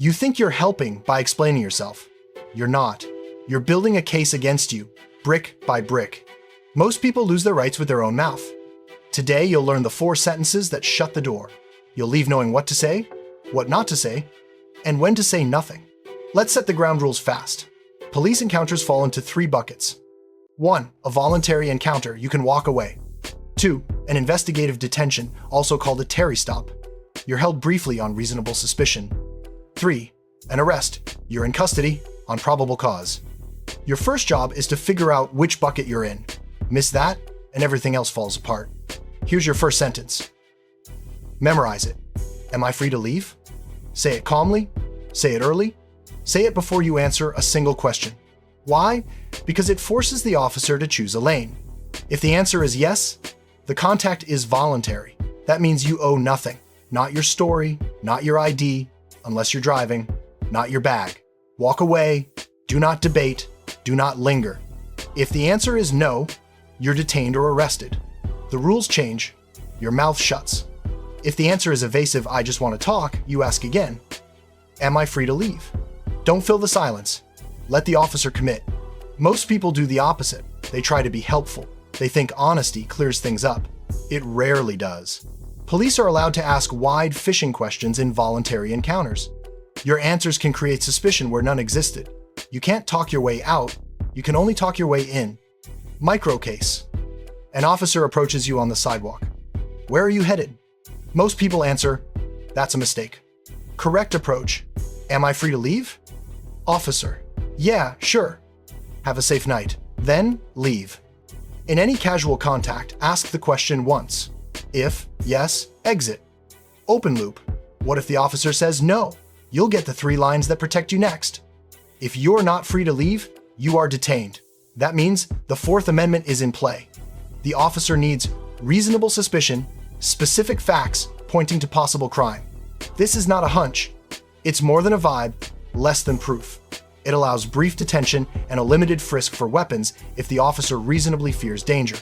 You think you're helping by explaining yourself. You're not. You're building a case against you, brick by brick. Most people lose their rights with their own mouth. Today, you'll learn the 4 sentences that shut the door. You'll leave knowing what to say, what not to say, and when to say nothing. Let's set the ground rules fast. Police encounters fall into 3 buckets. 1. A voluntary encounter, you can walk away. 2. An investigative detention, also called a Terry stop. You're held briefly on reasonable suspicion. 3. An arrest, you're in custody on probable cause. Your first job is to figure out which bucket you're in. Miss that, and everything else falls apart. Here's your first sentence. Memorize it. Am I free to leave? Say it calmly. Say it early. Say it before you answer a single question. Why? Because it forces the officer to choose a lane. If the answer is yes, the contact is voluntary. That means you owe nothing. Not your story, not your ID, unless you're driving, not your bag. Walk away. Do not debate. Do not linger. If the answer is no, you're detained or arrested. The rules change. Your mouth shuts. If the answer is evasive, I just want to talk, you ask again. Am I free to leave? Don't fill the silence. Let the officer commit. Most people do the opposite. They try to be helpful. They think honesty clears things up. It rarely does. Police are allowed to ask wide fishing questions in voluntary encounters. Your answers can create suspicion where none existed. You can't talk your way out. You can only talk your way in. Micro case. An officer approaches you on the sidewalk. Where are you headed? Most people answer, that's a mistake. Correct approach. Am I free to leave? Officer. Yeah, sure. Have a safe night. Then leave. In any casual contact, ask the question once. If yes, exit. Open loop. What if the officer says no? You'll get the 3 lines that protect you next. If you're not free to leave, you are detained. That means the 4th Amendment is in play. The officer needs reasonable suspicion, specific facts pointing to possible crime. This is not a hunch. It's more than a vibe, less than proof. It allows brief detention and a limited frisk for weapons if the officer reasonably fears danger.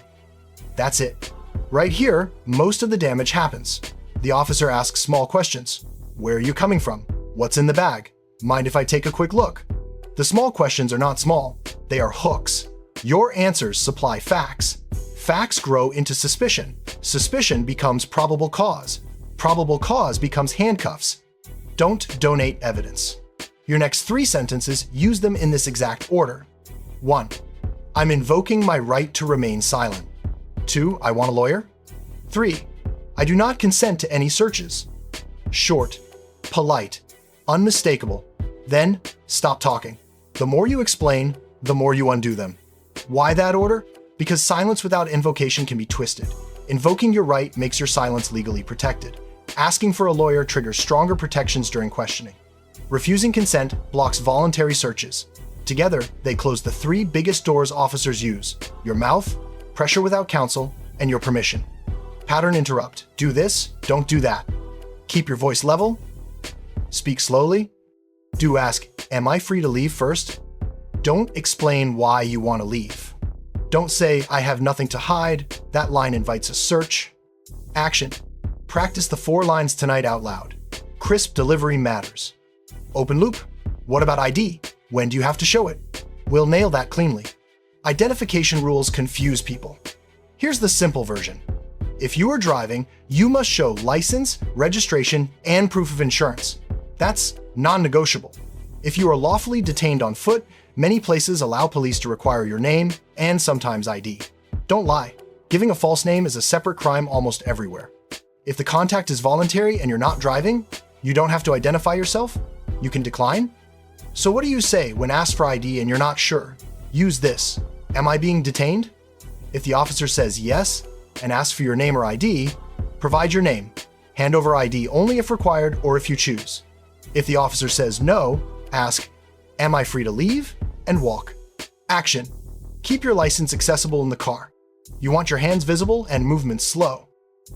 That's it. Right here, most of the damage happens. The officer asks small questions. Where are you coming from? What's in the bag? Mind if I take a quick look? The small questions are not small. They are hooks. Your answers supply facts. Facts grow into suspicion. Suspicion becomes probable cause. Probable cause becomes handcuffs. Don't donate evidence. Your next 3 sentences, use them in this exact order. 1. I'm invoking my right to remain silent. 2. I want a lawyer. 3. I do not consent to any searches. Short, polite, unmistakable. Then stop talking. The more you explain, the more you undo them. Why that order? Because silence without invocation can be twisted. Invoking your right makes your silence legally protected. Asking for a lawyer triggers stronger protections during questioning. Refusing consent blocks voluntary searches. Together, they close the 3 biggest doors officers use: your mouth, pressure without counsel, and your permission. Pattern interrupt. Do this, don't do that. Keep your voice level. Speak slowly. Do ask, am I free to leave first? Don't explain why you want to leave. Don't say, I have nothing to hide. That line invites a search. Action. Practice the 4 lines tonight out loud. Crisp delivery matters. Open loop. What about ID? When do you have to show it? We'll nail that cleanly. Identification rules confuse people. Here's the simple version. If you are driving, you must show license, registration, and proof of insurance. That's non-negotiable. If you are lawfully detained on foot, many places allow police to require your name and sometimes ID. Don't lie. Giving a false name is a separate crime almost everywhere. If the contact is voluntary and you're not driving, you don't have to identify yourself. You can decline. So what do you say when asked for ID and you're not sure? Use this. Am I being detained? If the officer says yes and asks for your name or ID, provide your name. Hand over ID only if required or if you choose. If the officer says no, ask, am I free to leave? And walk. Action. Keep your license accessible in the car. You want your hands visible and movement slow.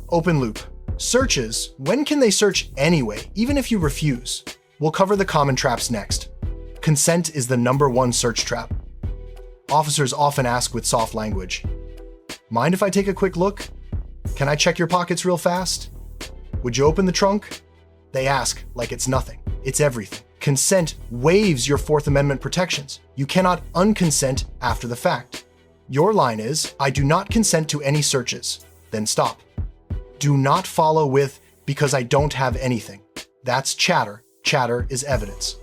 Open loop. Searches. When can they search anyway, even if you refuse? We'll cover the common traps next. Consent is the #1 search trap. Officers often ask with soft language. Mind if I take a quick look? Can I check your pockets real fast? Would you open the trunk? They ask like it's nothing. It's everything. Consent waives your Fourth Amendment protections. You cannot unconsent after the fact. Your line is, I do not consent to any searches. Then stop. Do not follow with, because I don't have anything. That's chatter. Chatter is evidence.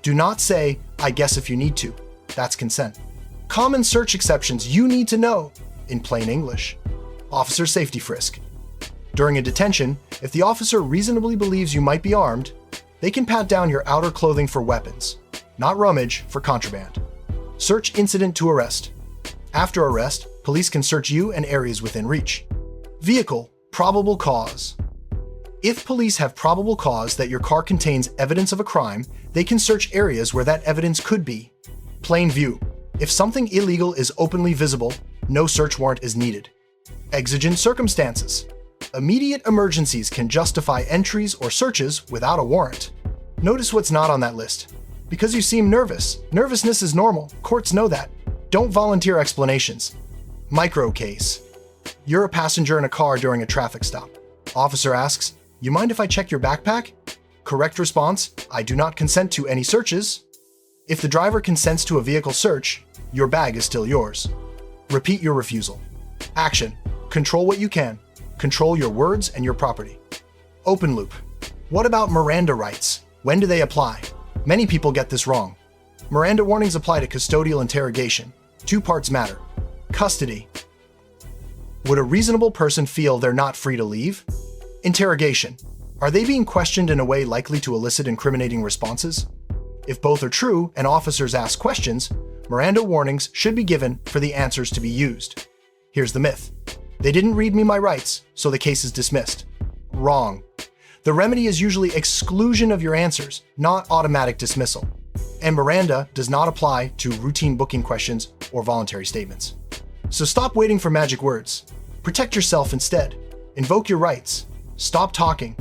Do not say, I guess if you need to. That's consent. Common search exceptions you need to know, in plain English. Officer safety frisk. During a detention, if the officer reasonably believes you might be armed, they can pat down your outer clothing for weapons, not rummage for contraband. Search incident to arrest. After arrest, police can search you and areas within reach. Vehicle, probable cause. If police have probable cause that your car contains evidence of a crime, they can search areas where that evidence could be. Plain view. If something illegal is openly visible, no search warrant is needed. Exigent circumstances. Immediate emergencies can justify entries or searches without a warrant. Notice what's not on that list. Because you seem nervous. Nervousness is normal. Courts know that. Don't volunteer explanations. Micro case. You're a passenger in a car during a traffic stop. Officer asks, you mind if I check your backpack? Correct response, I do not consent to any searches. If the driver consents to a vehicle search, your bag is still yours. Repeat your refusal. Action. Control what you can. Control your words and your property. Open loop. What about Miranda rights? When do they apply? Many people get this wrong. Miranda warnings apply to custodial interrogation. Two parts matter. Custody. Would a reasonable person feel they're not free to leave? Interrogation. Are they being questioned in a way likely to elicit incriminating responses? If both are true and officers ask questions, Miranda warnings should be given for the answers to be used. Here's the myth. They didn't read me my rights, so the case is dismissed. Wrong. The remedy is usually exclusion of your answers, not automatic dismissal. And Miranda does not apply to routine booking questions or voluntary statements. So stop waiting for magic words. Protect yourself instead. Invoke your rights. Stop talking.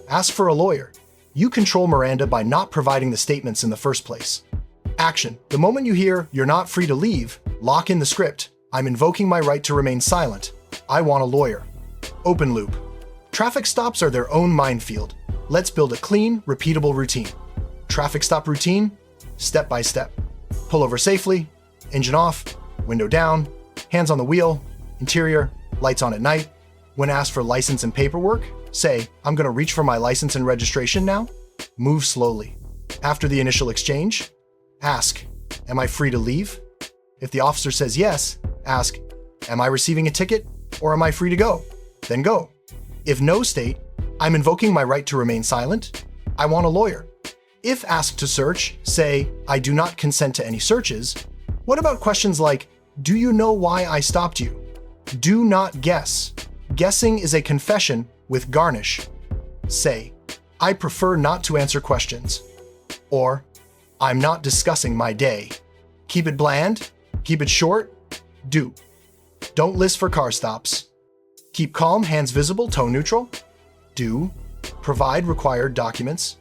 Ask for a lawyer. You control Miranda by not providing the statements in the first place. Action. The moment you hear, you're not free to leave, lock in the script. I'm invoking my right to remain silent. I want a lawyer. Open loop. Traffic stops are their own minefield. Let's build a clean, repeatable routine. Traffic stop routine, step by step. Pull over safely, engine off, window down, hands on the wheel, interior, lights on at night. When asked for license and paperwork, say, I'm going to reach for my license and registration now. Move slowly. After the initial exchange, ask, am I free to leave? If the officer says yes, ask, am I receiving a ticket or am I free to go? Then go. If no, state, I'm invoking my right to remain silent. I want a lawyer. If asked to search, say, I do not consent to any searches. What about questions like, do you know why I stopped you? Do not guess. Guessing is a confession with garnish. Say, I prefer not to answer questions. Or, I'm not discussing my day. Keep it bland. Keep it short. Do. Don't list for car stops. Keep calm, hands visible, tone neutral. Do. Provide required documents.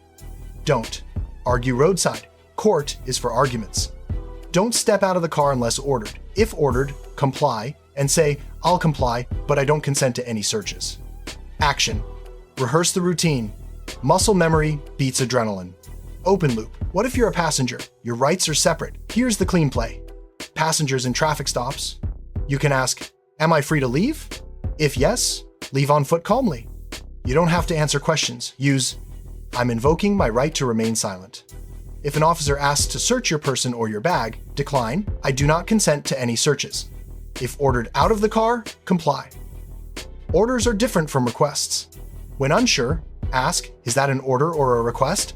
Don't. Argue roadside. Court is for arguments. Don't step out of the car unless ordered. If ordered, comply and say, I'll comply, but I don't consent to any searches. Action. Rehearse the routine. Muscle memory beats adrenaline. Open loop. What if you're a passenger? Your rights are separate. Here's the clean play. Passengers in traffic stops. You can ask, am I free to leave? If yes, leave on foot calmly. You don't have to answer questions. Use, I'm invoking my right to remain silent. If an officer asks to search your person or your bag, decline, I do not consent to any searches. If ordered out of the car, comply. Orders are different from requests. When unsure, ask, is that an order or a request?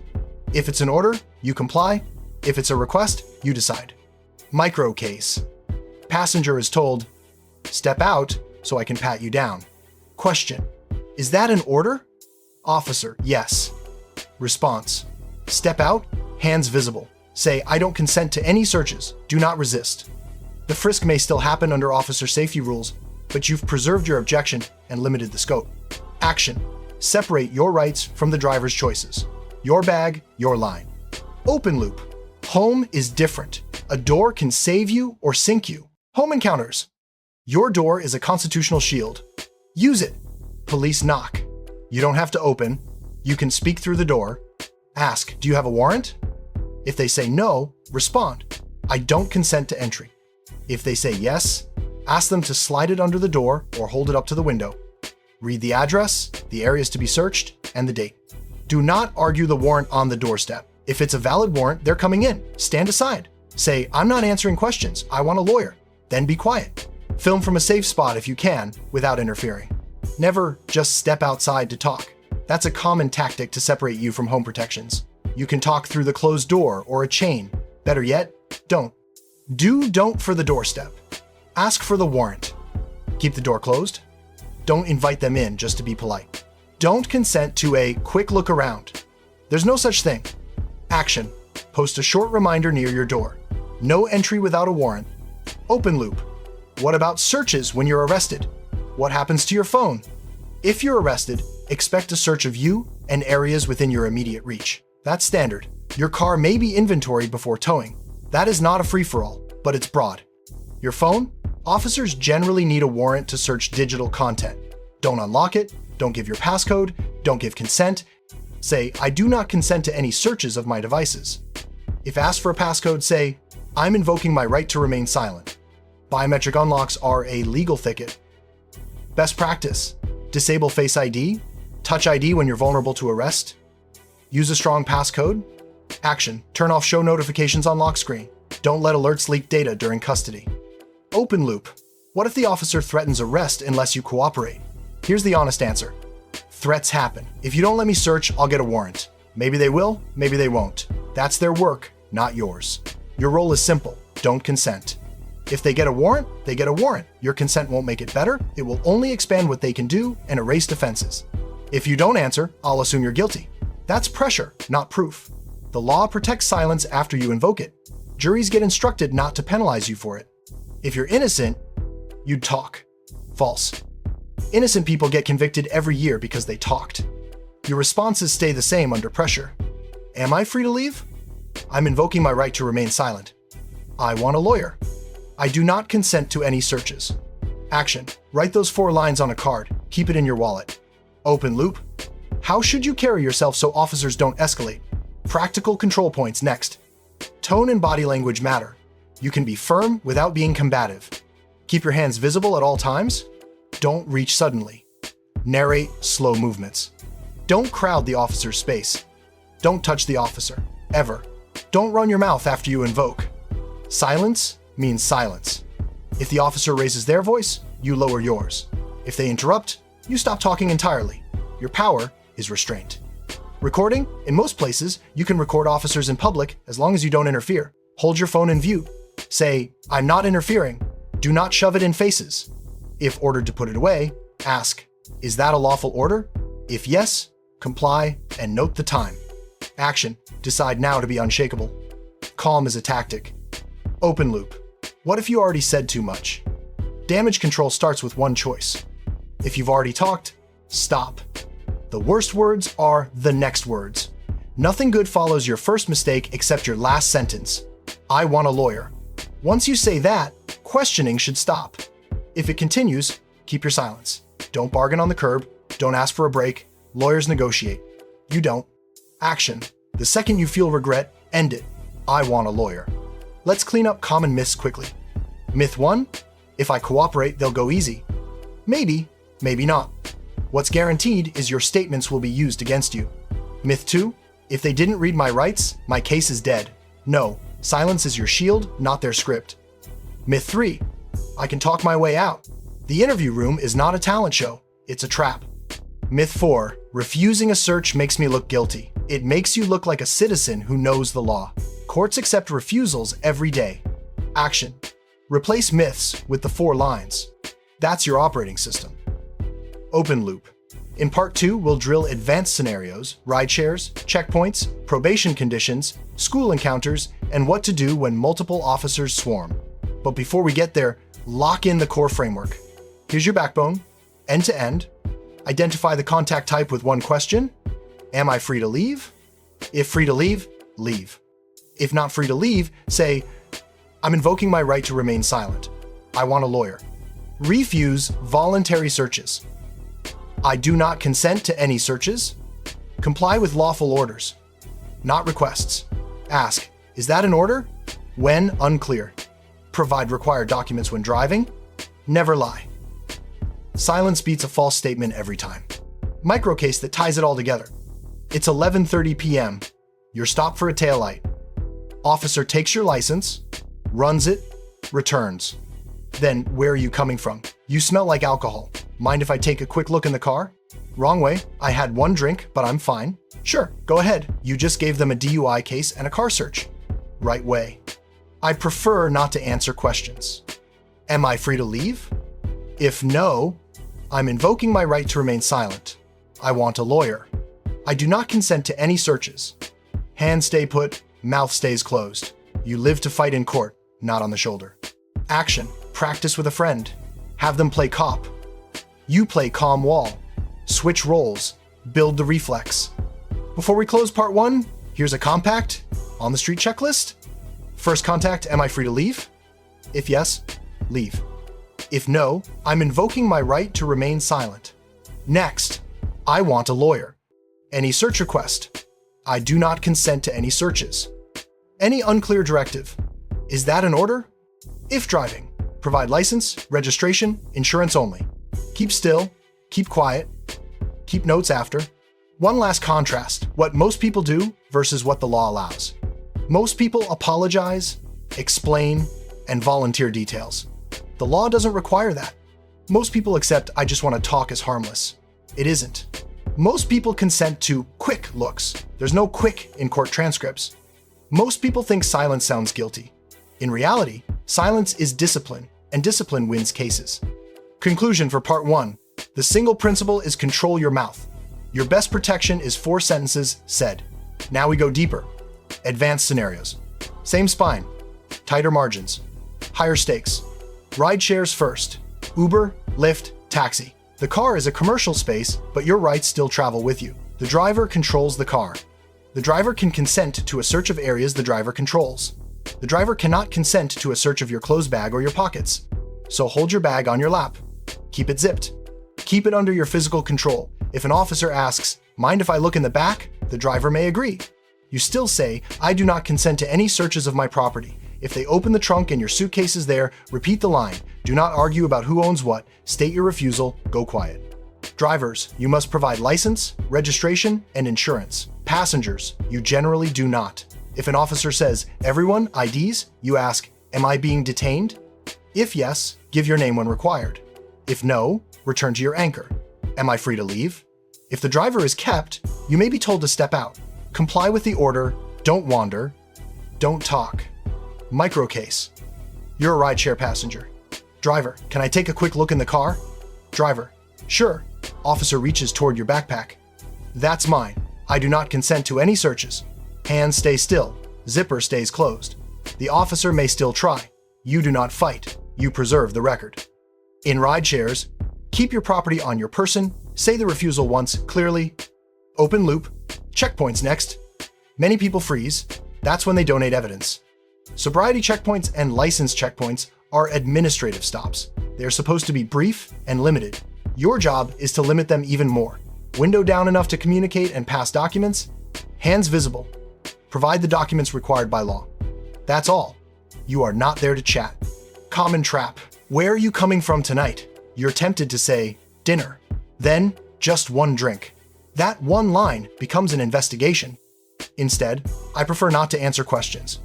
If it's an order, you comply. If it's a request, you decide. Micro case. Passenger is told, step out so I can pat you down. Question, is that an order? Officer, yes. Response, step out, hands visible. Say, I don't consent to any searches. Do not resist. The frisk may still happen under officer safety rules, but you've preserved your objection and limited the scope. Action, separate your rights from the driver's choices. Your bag, your line. Open loop. Home is different. A door can save you or sink you. Home encounters. Your door is a constitutional shield. Use it. Police knock. You don't have to open. You can speak through the door. Ask, do you have a warrant? If they say no, respond, "I don't consent to entry." If they say yes, ask them to slide it under the door or hold it up to the window. Read the address, the areas to be searched, and the date. Do not argue the warrant on the doorstep. If it's a valid warrant, they're coming in. Stand aside. Say, "I'm not answering questions. I want a lawyer." Then be quiet. Film from a safe spot if you can, without interfering. Never just step outside to talk. That's a common tactic to separate you from home protections. You can talk through the closed door or a chain. Better yet, don't. Don't for the doorstep. Ask for the warrant. Keep the door closed. Don't invite them in just to be polite. Don't consent to a quick look around. There's no such thing. Action. Post a short reminder near your door. No entry without a warrant. Open loop. What about searches when you're arrested? What happens to your phone? If you're arrested, expect a search of you and areas within your immediate reach. That's standard. Your car may be inventoried before towing. That is not a free-for-all, but it's broad. Your phone? Officers generally need a warrant to search digital content. Don't unlock it, don't give your passcode, don't give consent. Say, "I do not consent to any searches of my devices." If asked for a passcode, say, "I'm invoking my right to remain silent." Biometric unlocks are a legal thicket. Best practice: disable Face ID, Touch ID when you're vulnerable to arrest, use a strong passcode. Action: turn off show notifications on lock screen. Don't let alerts leak data during custody. Open loop: what if the officer threatens arrest unless you cooperate? Here's the honest answer: threats happen. If you don't let me search, I'll get a warrant. Maybe they will, maybe they won't. That's their work, not yours. Your role is simple: don't consent. If they get a warrant, they get a warrant. Your consent won't make it better. It will only expand what they can do and erase defenses. If you don't answer, I'll assume you're guilty. That's pressure, not proof. The law protects silence after you invoke it. Juries get instructed not to penalize you for it. If you're innocent, you'd talk. False. Innocent people get convicted every year because they talked. Your responses stay the same under pressure. Am I free to leave? I'm invoking my right to remain silent. I want a lawyer. I do not consent to any searches. Action: write those 4 lines on a card. Keep it in your wallet. Open loop: how should you carry yourself so officers don't escalate? Practical control points next. Tone and body language matter. You can be firm without being combative. Keep your hands visible at all times. Don't reach suddenly. Narrate slow movements. Don't crowd the officer's space. Don't touch the officer, ever. Don't run your mouth after you invoke. Silence means silence. If the officer raises their voice, you lower yours. If they interrupt, you stop talking entirely. Your power is restraint. Recording: in most places, you can record officers in public as long as you don't interfere. Hold your phone in view. Say, "I'm not interfering." Do not shove it in faces. If ordered to put it away, ask, "Is that a lawful order?" If yes, comply and note the time. Action: decide now to be unshakable. Calm is a tactic. Open loop: what if you already said too much? Damage control starts with one choice. If you've already talked, stop. The worst words are the next words. Nothing good follows your first mistake except your last sentence. "I want a lawyer." Once you say that, questioning should stop. If it continues, keep your silence. Don't bargain on the curb. Don't ask for a break. Lawyers negotiate. You don't. Action: the second you feel regret, end it. I want a lawyer. Let's clean up common myths quickly. Myth 1: if I cooperate, they'll go easy. Maybe, maybe not. What's guaranteed is your statements will be used against you. Myth 2: if they didn't read my rights, my case is dead. No, silence is your shield, not their script. Myth 3: I can talk my way out. The interview room is not a talent show, it's a trap. Myth 4: refusing a search makes me look guilty. It makes you look like a citizen who knows the law. Courts accept refusals every day. Action: replace myths with the 4 lines. That's your operating system. Open loop: in part 2, we'll drill advanced scenarios, ride shares, checkpoints, probation conditions, school encounters, and what to do when multiple officers swarm. But before we get there, lock in the core framework. Here's your backbone: end to end. Identify the contact type with one question. Am I free to leave? If free to leave, leave. If not free to leave, say, I'm invoking my right to remain silent. I want a lawyer. Refuse voluntary searches. I do not consent to any searches. Comply with lawful orders, not requests. Ask, Is that an order? When? Unclear. Provide required documents when driving? Never lie. Silence beats a false statement every time. Microcase that ties it all together. It's 11:30 p.m. You're stopped for a taillight. Officer takes your license, runs it, returns. Then, where are you coming from? You smell like alcohol. Mind if I take a quick look in the car? Wrong way. I had one drink, but I'm fine. Sure, go ahead. You just gave them a DUI case and a car search. Right way. I prefer not to answer questions. Am I free to leave? If no, I'm invoking my right to remain silent. I want a lawyer. I do not consent to any searches. Hands stay put, mouth stays closed. You live to fight in court, not on the shoulder. Action. Practice with a friend. Have them play cop. You play calm wall. Switch roles. Build the reflex. Before we close part 1, here's a compact on the street checklist. First contact, am I free to leave? If yes, leave. If no, I'm invoking my right to remain silent. Next, I want a lawyer. Any search request. I do not consent to any searches. Any unclear directive. Is that an order? If driving, provide license, registration, insurance only. Keep still, keep quiet, keep notes after. One last contrast, what most people do versus what the law allows. Most people apologize, explain, and volunteer details. The law doesn't require that. Most people accept I just want to talk as harmless. It isn't. Most people consent to quick looks. There's no quick in court transcripts. Most people think silence sounds guilty. In reality, silence is discipline, and discipline wins cases. Conclusion for part 1. The single principle is control your mouth. Your best protection is 4 sentences said. Now we go deeper. Advanced scenarios. Same spine. Tighter margins. Higher stakes. Ride shares first. Uber, Lyft, taxi. The car is a commercial space, but your rights still travel with you. The driver controls the car. The driver can consent to a search of areas the driver controls. The driver cannot consent to a search of your clothes bag or your pockets. So hold your bag on your lap. Keep it zipped. Keep it under your physical control. If an officer asks, mind if I look in the back? The driver may agree. You still say, I do not consent to any searches of my property. If they open the trunk and your suitcase is there, repeat the line. Do not argue about who owns what. State your refusal. Go quiet. Drivers, you must provide license, registration, and insurance. Passengers, you generally do not. If an officer says, everyone, IDs, you ask, am I being detained? If yes, give your name when required. If no, return to your anchor. Am I free to leave? If the driver is kept, you may be told to step out. Comply with the order, don't wander, don't talk. Microcase. You're a rideshare passenger. Driver, can I take a quick look in the car? Driver, sure. Officer reaches toward your backpack. That's mine. I do not consent to any searches. Hands stay still. Zipper stays closed. The officer may still try. You do not fight. You preserve the record. In rideshares, keep your property on your person. Say the refusal once clearly. Open loop. Checkpoints next. Many people freeze. That's when they donate evidence. Sobriety checkpoints and license checkpoints are administrative stops. They are supposed to be brief and limited. Your job is to limit them even more. Window down enough to communicate and pass documents. Hands visible. Provide the documents required by law. That's all. You are not there to chat. Common trap. Where are you coming from tonight? You're tempted to say, dinner. Then, just one drink. That one line becomes an investigation. Instead, I prefer not to answer questions.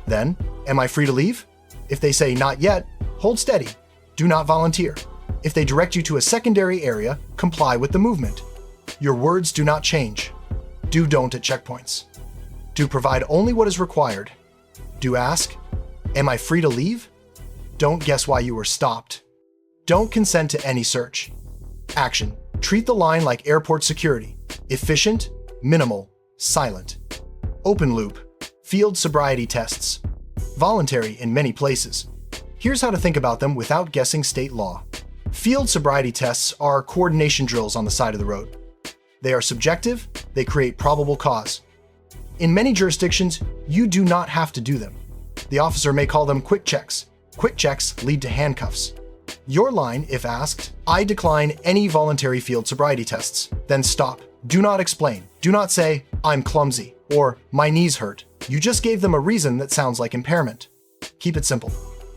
Then, am I free to leave? If they say not yet, hold steady. Do not volunteer. If they direct you to a secondary area, comply with the movement. Your words do not change. Do don't at checkpoints. Do provide only what is required. Do ask, am I free to leave? Don't guess why you were stopped. Don't consent to any search. Action. Treat the line like airport security. Efficient, minimal, silent. Open loop. Field sobriety tests. Voluntary in many places. Here's how to think about them without guessing state law. Field sobriety tests are coordination drills on the side of the road. They are subjective, they create probable cause. In many jurisdictions, you do not have to do them. The officer may call them quick checks. Quick checks lead to handcuffs. Your line, if asked, I decline any voluntary field sobriety tests. Then stop. Do not explain. Do not say, I'm clumsy, or my knees hurt. You just gave them a reason that sounds like impairment. Keep it simple.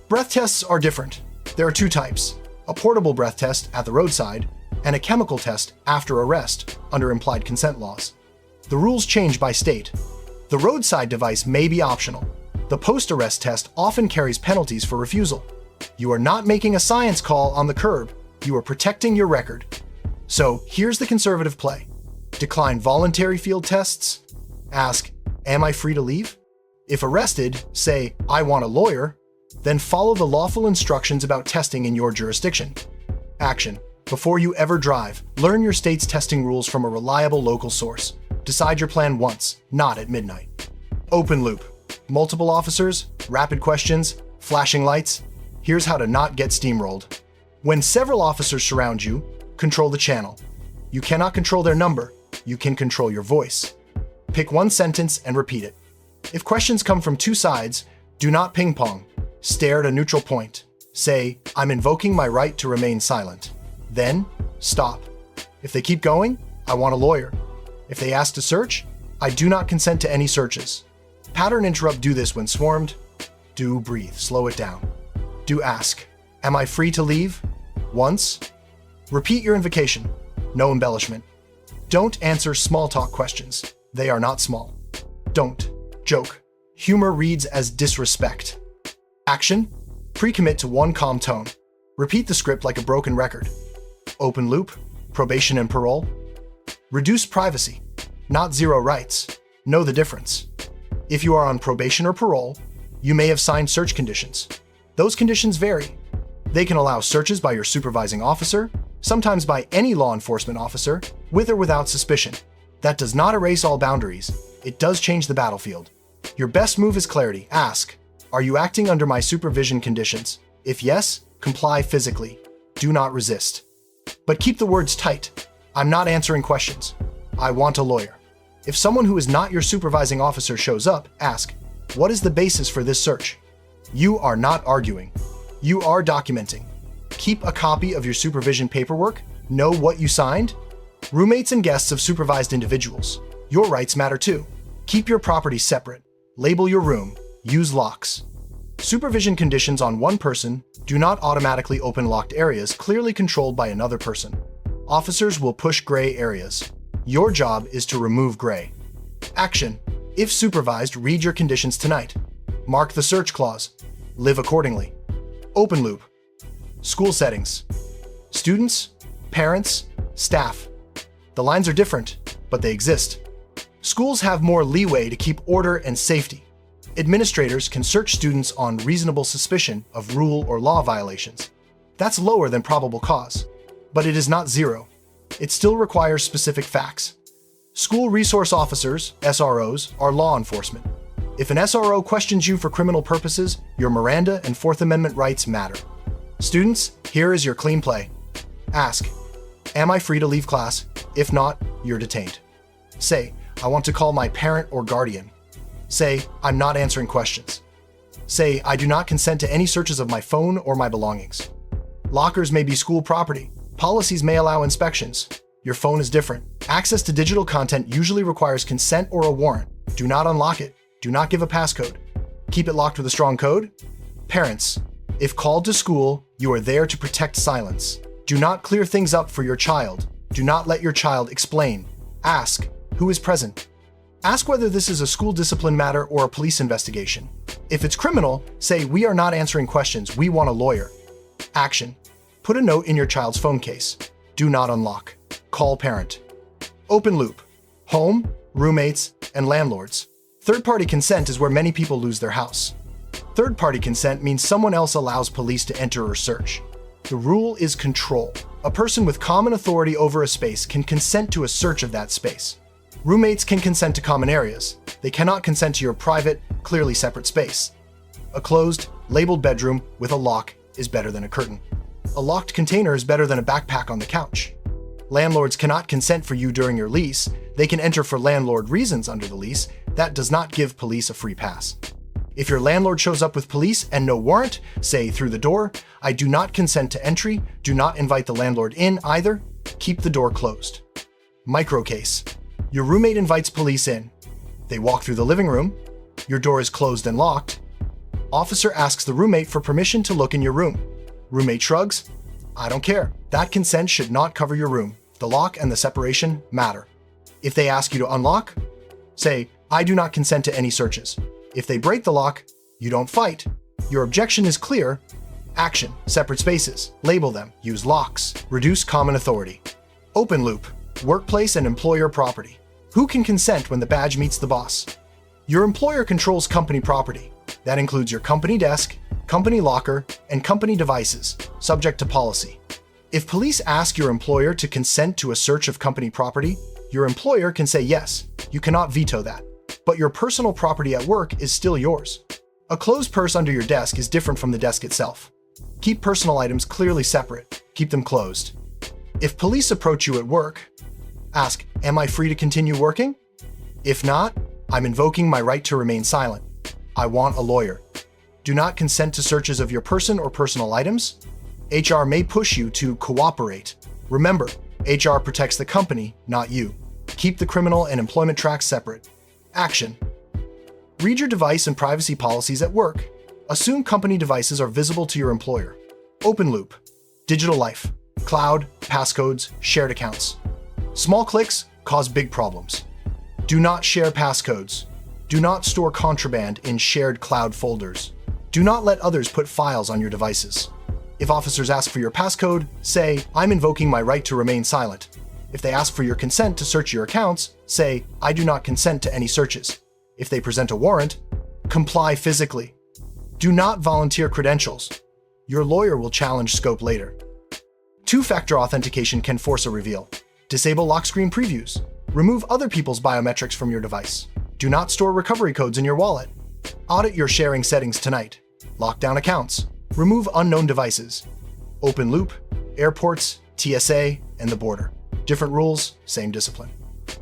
Breath tests are different. There are two types: a portable breath test at the roadside and a chemical test after arrest under implied consent laws. The rules change by state. The roadside device may be optional. The post-arrest test often carries penalties for refusal. You are not making a science call on the curb. You are protecting your record. So here's the conservative play. Decline voluntary field tests. Ask, am I free to leave? If arrested, say, I want a lawyer. Then follow the lawful instructions about testing in your jurisdiction. Action. Before you ever drive, learn your state's testing rules from a reliable local source. Decide your plan once, not at midnight. Open loop. Multiple officers, rapid questions, flashing lights. Here's how to not get steamrolled. When several officers surround you, control the channel. You cannot control their number. You can control your voice. Pick one sentence and repeat it. If questions come from two sides, do not ping pong. Stare at a neutral point. Say, I'm invoking my right to remain silent. Then, stop. If they keep going, I want a lawyer. If they ask to search, I do not consent to any searches. Pattern interrupt do this when swarmed. Do breathe, slow it down. Do ask, am I free to leave? Once. Repeat your invocation. No embellishment. Don't answer small talk questions. They are not small. Don't. Joke. Humor reads as disrespect. Action. Pre-commit to one calm tone. Repeat the script like a broken record. Open loop. Probation and parole. Reduce privacy. Not zero rights. Know the difference. If you are on probation or parole, you may have signed search conditions. Those conditions vary. They can allow searches by your supervising officer, sometimes by any law enforcement officer, with or without suspicion. That does not erase all boundaries. It does change the battlefield. Your best move is clarity. Ask, are you acting under my supervision conditions? If yes, comply physically. Do not resist. But keep the words tight. I'm not answering questions. I want a lawyer. If someone who is not your supervising officer shows up, ask, what is the basis for this search? You are not arguing. You are documenting. Keep a copy of your supervision paperwork. Know what you signed. Roommates and guests of supervised individuals. Your rights matter too. Keep your property separate. Label your room. Use locks. Supervision conditions on one person do not automatically open locked areas clearly controlled by another person. Officers will push gray areas. Your job is to remove gray. Action. If supervised, read your conditions tonight. Mark the search clause. Live accordingly. Open loop. School settings. Students, parents, staff. The lines are different, but they exist. Schools have more leeway to keep order and safety. Administrators can search students on reasonable suspicion of rule or law violations. That's lower than probable cause, but it is not zero. It still requires specific facts. School resource officers, SROs, are law enforcement. If an SRO questions you for criminal purposes, your Miranda and Fourth Amendment rights matter. Students, here is your clean play. Ask, am I free to leave class? If not, you're detained. Say, I want to call my parent or guardian. Say, I'm not answering questions. Say, I do not consent to any searches of my phone or my belongings. Lockers may be school property. Policies may allow inspections. Your phone is different. Access to digital content usually requires consent or a warrant. Do not unlock it. Do not give a passcode. Keep it locked with a strong code. Parents, if called to school, you are there to protect silence. Do not clear things up for your child. Do not let your child explain. Ask, who is present? Ask whether this is a school discipline matter or a police investigation. If it's criminal, say, we are not answering questions. We want a lawyer. Action. Put a note in your child's phone case. Do not unlock. Call parent. Open loop. Home, roommates, and landlords. Third-party consent is where many people lose their house. Third-party consent means someone else allows police to enter or search. The rule is control. A person with common authority over a space can consent to a search of that space. Roommates can consent to common areas. They cannot consent to your private, clearly separate space. A closed, labeled bedroom with a lock is better than a curtain. A locked container is better than a backpack on the couch. Landlords cannot consent for you during your lease. They can enter for landlord reasons under the lease. That does not give police a free pass. If your landlord shows up with police and no warrant, say through the door, I do not consent to entry, do not invite the landlord in either, keep the door closed. Micro case. Your roommate invites police in. They walk through the living room. Your door is closed and locked. Officer asks the roommate for permission to look in your room. Roommate shrugs. I don't care. That consent should not cover your room. The lock and the separation matter. If they ask you to unlock, say, I do not consent to any searches. If they break the lock, you don't fight. Your objection is clear. Action, separate spaces, label them, use locks, reduce common authority. Open loop, workplace and employer property. Who can consent when the badge meets the boss? Your employer controls company property. That includes your company desk, company locker, and company devices, subject to policy. If police ask your employer to consent to a search of company property, your employer can say yes. You cannot veto that. But your personal property at work is still yours. A closed purse under your desk is different from the desk itself. Keep personal items clearly separate. Keep them closed. If police approach you at work, ask, am I free to continue working? If not, I'm invoking my right to remain silent. I want a lawyer. Do not consent to searches of your person or personal items. HR may push you to cooperate. Remember, HR protects the company, not you. Keep the criminal and employment tracks separate. Action. Read your device and privacy policies at work. Assume company devices are visible to your employer. Open loop. Digital life. Cloud, passcodes, shared accounts. Small clicks cause big problems. Do not share passcodes. Do not store contraband in shared cloud folders. Do not let others put files on your devices. If officers ask for your passcode, say, I'm invoking my right to remain silent. If they ask for your consent to search your accounts, say, I do not consent to any searches. If they present a warrant, comply physically. Do not volunteer credentials. Your lawyer will challenge scope later. Two-factor authentication can force a reveal. Disable lock screen previews. Remove other people's biometrics from your device. Do not store recovery codes in your wallet. Audit your sharing settings tonight. Lock down accounts. Remove unknown devices. Open loop, airports, TSA, and the border. Different rules, same discipline.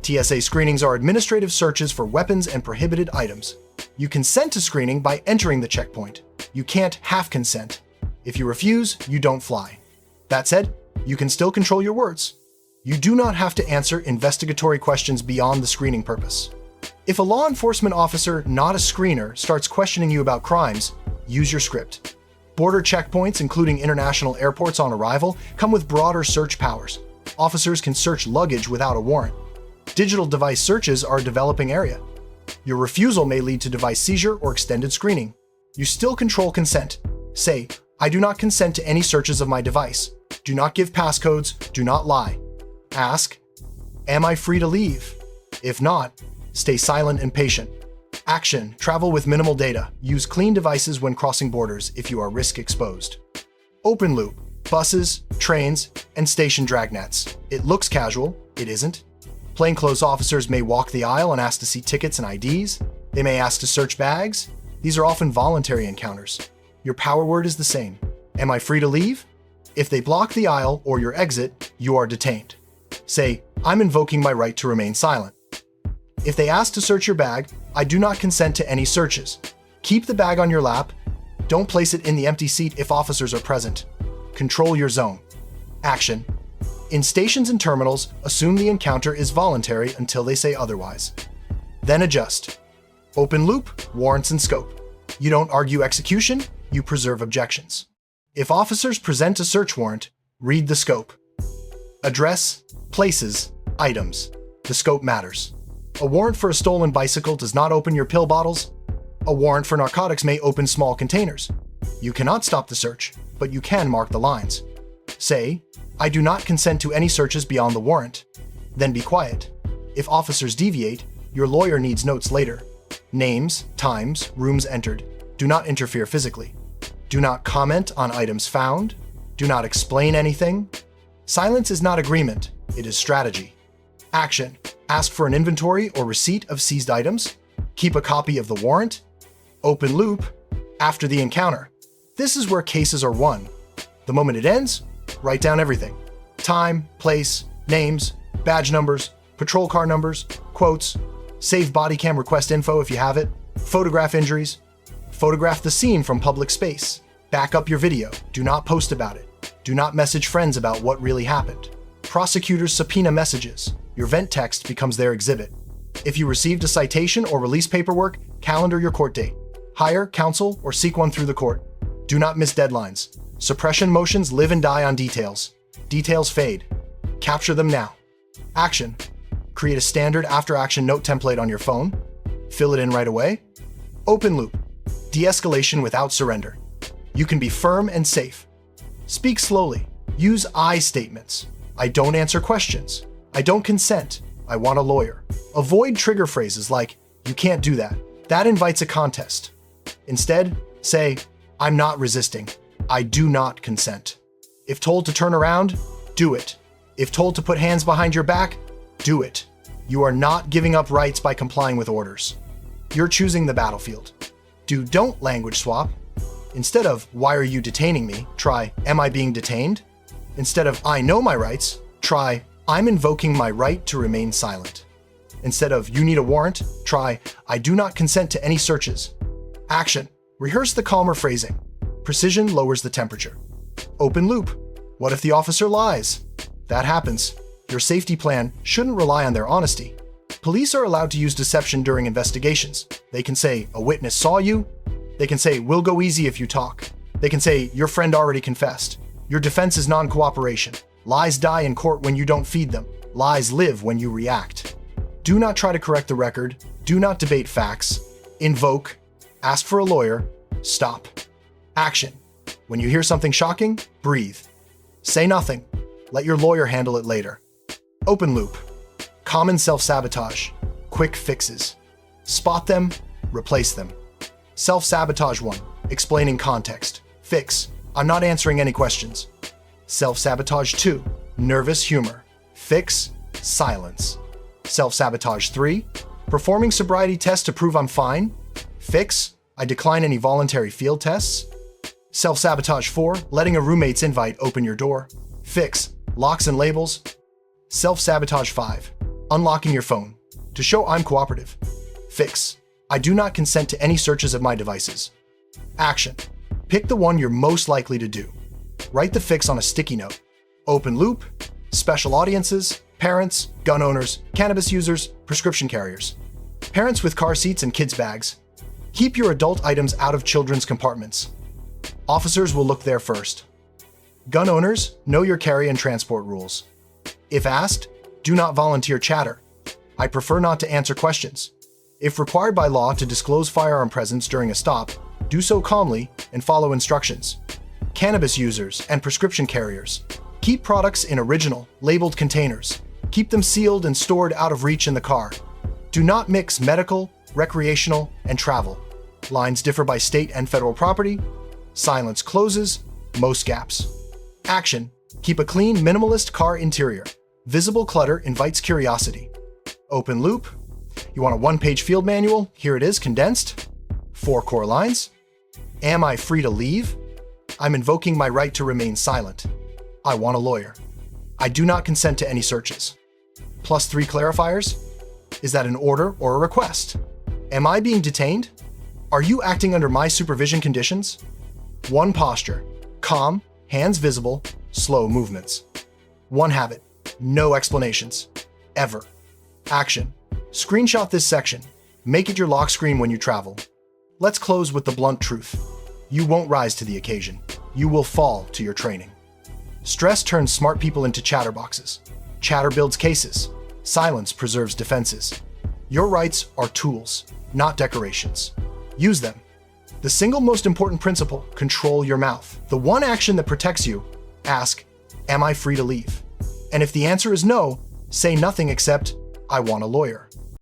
TSA screenings are administrative searches for weapons and prohibited items. You consent to screening by entering the checkpoint. You can't half consent. If you refuse, you don't fly. That said, you can still control your words. You do not have to answer investigatory questions beyond the screening purpose. If a law enforcement officer, not a screener, starts questioning you about crimes, use your script. Border checkpoints, including international airports on arrival, come with broader search powers. Officers can search luggage without a warrant. Digital device searches are a developing area. Your refusal may lead to device seizure or extended screening. You still control consent. Say, I do not consent to any searches of my device. Do not give passcodes. Do not lie. Ask, am I free to leave? If not, stay silent and patient. Action, travel with minimal data. Use clean devices when crossing borders if you are risk exposed. Open loop, buses, trains, and station dragnets. It looks casual, it isn't. Plainclothes officers may walk the aisle and ask to see tickets and IDs. They may ask to search bags. These are often voluntary encounters. Your power word is the same. Am I free to leave? If they block the aisle or your exit, you are detained. Say, I'm invoking my right to remain silent. If they ask to search your bag, I do not consent to any searches. Keep the bag on your lap. Don't place it in the empty seat if officers are present. Control your zone. Action. In stations and terminals, assume the encounter is voluntary until they say otherwise. Then adjust. Open loop, warrants and scope. You don't argue execution, you preserve objections. If officers present a search warrant, read the scope. Address, places, items. The scope matters. A warrant for a stolen bicycle does not open your pill bottles. A warrant for narcotics may open small containers. You cannot stop the search, but you can mark the lines. Say, I do not consent to any searches beyond the warrant. Then be quiet. If officers deviate, your lawyer needs notes later. Names, times, rooms entered. Do not interfere physically. Do not comment on items found. Do not explain anything. Silence is not agreement, it is strategy. Action. Ask for an inventory or receipt of seized items. Keep a copy of the warrant. Open loop. After the encounter. This is where cases are won. The moment it ends, write down everything. Time, place, names, badge numbers, patrol car numbers, quotes. Save body cam request info if you have it. Photograph injuries. Photograph the scene from public space. Back up your video. Do not post about it. Do not message friends about what really happened. Prosecutors subpoena messages. Your vent text becomes their exhibit. If you received a citation or release paperwork, calendar your court date. Hire, counsel, or seek one through the court. Do not miss deadlines. Suppression motions live and die on details. Details fade. Capture them now. Action. Create a standard after-action note template on your phone. Fill it in right away. Open loop. De-escalation without surrender. You can be firm and safe. Speak slowly. Use I statements. I don't answer questions. I don't consent. I want a lawyer. Avoid trigger phrases like, you can't do that. That invites a contest. Instead, say, I'm not resisting. I do not consent. If told to turn around, do it. If told to put hands behind your back, do it. You are not giving up rights by complying with orders. You're choosing the battlefield. Do don't language swap. Instead of, why are you detaining me? Try, am I being detained? Instead of, I know my rights, try, I'm invoking my right to remain silent. Instead of, you need a warrant, try, I do not consent to any searches. Action. Rehearse the calmer phrasing. Precision lowers the temperature. Open loop. What if the officer lies? That happens. Your safety plan shouldn't rely on their honesty. Police are allowed to use deception during investigations. They can say, a witness saw you. They can say, we'll go easy if you talk. They can say, your friend already confessed. Your defense is non-cooperation. Lies die in court when you don't feed them. Lies live when you react. Do not try to correct the record. Do not debate facts. Invoke. Ask for a lawyer. Stop. Action. When you hear something shocking, breathe. Say nothing. Let your lawyer handle it later. Open loop. Common self-sabotage. Quick fixes. Spot them. Replace them. Self-sabotage 1. Explaining context. Fix. I'm not answering any questions. Self-sabotage 2. Nervous humor. Fix. Silence. Self-sabotage 3. Performing sobriety tests to prove I'm fine. Fix. I decline any voluntary field tests. Self-sabotage 4. Letting a roommate's invite open your door. Fix. Locks and labels. Self-sabotage 5. Unlocking your phone. To show I'm cooperative. Fix. I do not consent to any searches of my devices. Action. Pick the one you're most likely to do. Write the fix on a sticky note. Open loop. Special audiences. Parents. Gun owners. Cannabis users. Prescription carriers. Parents with car seats and kids' bags. Keep your adult items out of children's compartments. Officers will look there first. Gun owners, know your carry and transport rules. If asked, do not volunteer chatter. I prefer not to answer questions. If required by law to disclose firearm presence during a stop, do so calmly and follow instructions. Cannabis users and prescription carriers. Keep products in original, labeled containers. Keep them sealed and stored out of reach in the car. Do not mix medical, recreational, and travel. Lines differ by state and federal property. Silence closes most gaps. Action. Keep a clean, minimalist car interior. Visible clutter invites curiosity. Open loop. You want a one-page field manual? Here it is, condensed. 4 core lines. Am I free to leave? I'm invoking my right to remain silent. I want a lawyer. I do not consent to any searches. Plus 3 clarifiers. Is that an order or a request? Am I being detained? Are you acting under my supervision conditions? 1 posture. Calm, hands visible, slow movements. 1 habit. No explanations. Ever. Action. Screenshot this section. Make it your lock screen when you travel. Let's close with the blunt truth. You won't rise to the occasion. You will fall to your training. Stress turns smart people into chatterboxes. Chatter builds cases. Silence preserves defenses. Your rights are tools, not decorations. Use them. The single most important principle, control your mouth. The one action that protects you, ask, am I free to leave? And if the answer is no, say nothing except, I want a lawyer.